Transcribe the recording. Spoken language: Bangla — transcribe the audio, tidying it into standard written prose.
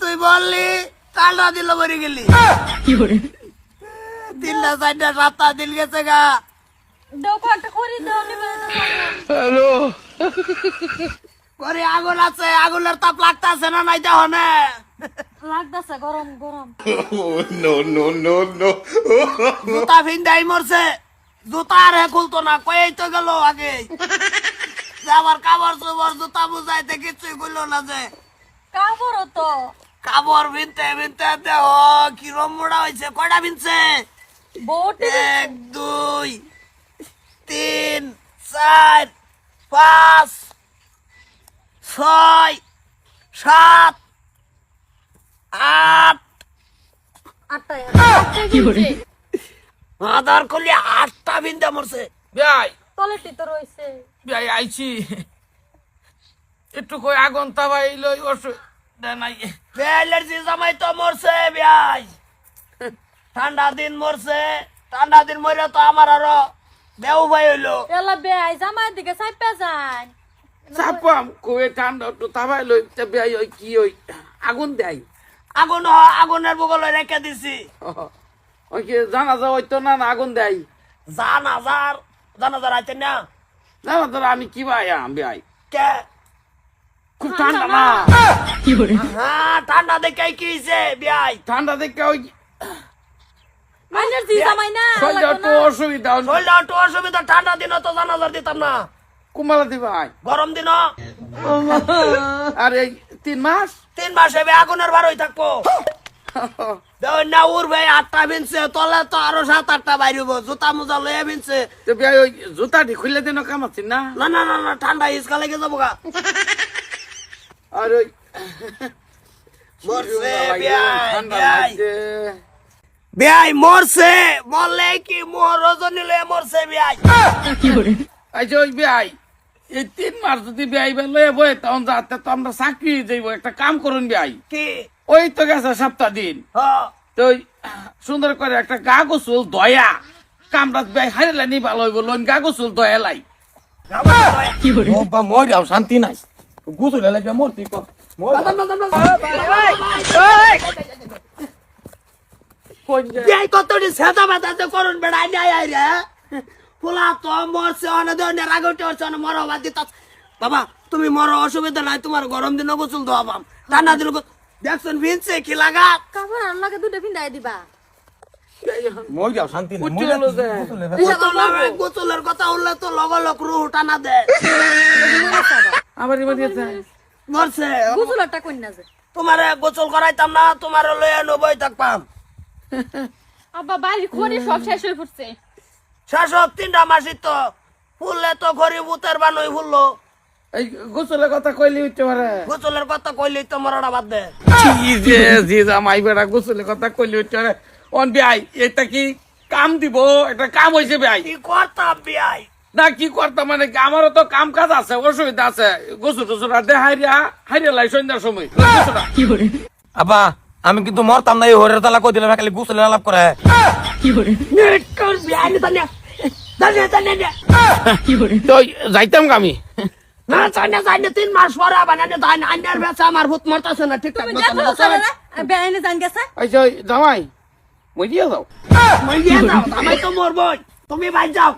তুই বললি কালটা দিল মরে গেলি কি করে তিনটা চারটা সাতটা দিন গেছে গা হ্যালো ঘরে আগুন আছে আগুনের তাপ লাগতেছে না নাই দেহ না লাগতাছে গরম গরম নো নো নো নো জুতা ফিন্দাই মরছে জুতা আর খুলতো না কয়েই তো গেল আগে আবার কাপড় চোপড় জুতা বুঝাইতে কিছুই করলো না যে কাপড় তো কাপড় বিনতে বিনতে দেহ কিরম মোড়া হয়েছে কয়টা বিনছে বউটি 1 2 3 4 5 6 7 8 আটটায় কি করে আধার করলে 8টা বিন্দা মরছে ভাই তলেটি তো রয়েছে ভাই আইছি একটু কই আগুন তাবাই লই অসুবিধা নাই অ্যালার্জি জামাই তো মরছে ভাই ঠান্ডা দিন মরছে ঠান্ডা দিন মরে তো আমার আরো বেউ ভাই হইলো এলা বেআই জামাই দিকে চাইপা যান চাপাম কই ঠান্ডা একটু তাবাই লই ভাই ওই কি ওই আগুন দেয় আগুন আগুনের বগলে রেখে দিছি ওই কি জানাজা হইতো না না আগুন দেয় জানাজার আছে না জানাজা আমি কি ভাই ভাই কে খুব ঠান্ডা না কি করে হ্যাঁ ঠান্ডা দেখে কি হইছে ভাই ঠান্ডা দেখে ওই অ্যালার্জি জামাই না শরীরটা একটু অসুবিধা শরীরটা একটু অসুবিধা ঠান্ডা দিন তো জানাজার দিতাম না কুমালা দি ভাই গরম দিন আর এই 3 মাস 3 মাসে আগুনের বার হয়ে থাকবো না উড়বে 8টা বিনছে তলে তো আরো 7-8টা বাইরব জুতা মোজা লয়ে বিনছে তো ভাই ওই জুতাটি খুলে দিন কাম আছে না না না না না ঠান্ডা ইসকা লেগে যাবো গা আর ওই মরছে ঠান্ডা বিয়াই লাগছে বিয়াই মরছে মরলে কি মোর রজনী লয়ে মরছে বিয়াই কি করে আচ্ছা ওই ভাই এই 3 মাস যদি ভাই লয়ে বই তখন যাতে তো আমরা চাকরি যাইব একটা কাম করুন ভাই কি ওই তো গেছে সপ্তাহ দিন হ তো ওই সুন্দর করে একটা গা গোসল দয়া কামরাত ভাই হারিলে নি ভালো হইব লোন গা গোসল দয়া লাই কি করে মরিয়াও শান্তি নাই গোসল লাগবে মরতি কর বিয়াই কতটি সেদা বাতাতে করুন বেড়াই নাই আই রে পোলা তো মরছে অনে দনে রাগটে হচ্ছে অনে মরো বাদ দিতা বাবা তুমি মরো অসুবিধা নাই তোমার গরম দিন গোসল দাও বাম ঠান্ডা দিন দেখছেন ভিনছে কি লাগা কাপড় আর লাগে দুটো ভিন্দাই দিবা মরিয়াও শান্তি নাই উঠে গেল যে গোসলের কথা উঠলে তো লগ লগ রুহ টানা দেয় আবার এবার দিয়েছে মরছে গুজুলাটা কইনা যে তোমারে গোসল করাইতাম না তোমার লইয়া নবই থাকতাম আব্বা বাড়ি খড়ি সব শেষ হয়ে পড়ছে শাসক 3টা মাসি তো ফুললে তো ঘরে ভূতের বানই ফুললো এই গোসলের কথা কইলি উঠতে পারে গোসলের কথা কইলেই তো মরাটা বাদ দে কি যে জি জামাই বেড়া গোসলের কথা কইলি উঠতে পারে অন ভাই এটা কি কাম দিব একটা কাম হইছে ভাই কি করতাম বিয়াই না কি করতাম মানে কি, আমারও তো কাম কাজ আছে অসুবিধা আছে গোসল টোসল দে হারিয়া লাই সন্ধ্যার সময় গোসলটা। কি করে আব্বা আমি কিন্তু মরতাম না এই হরের তালা কই দিলাম খালি গুছলে আলাপ করে কি করে নেট কর বিয়াই নি তানে দানে কি করে তো যাইতাম আমি না চাইনা 3 মাস পরে বানানে দান আন্ডার বেচা আমার ভূত মরতাছে না ঠিকঠাক তুমি মতো দেখো চলে না বেআইনে জান গেছে আচ্ছা ওই জামাই মই দিয়ে যাও মই দিয়ে দাও আমি তো মরবই তুমি ভাই যাও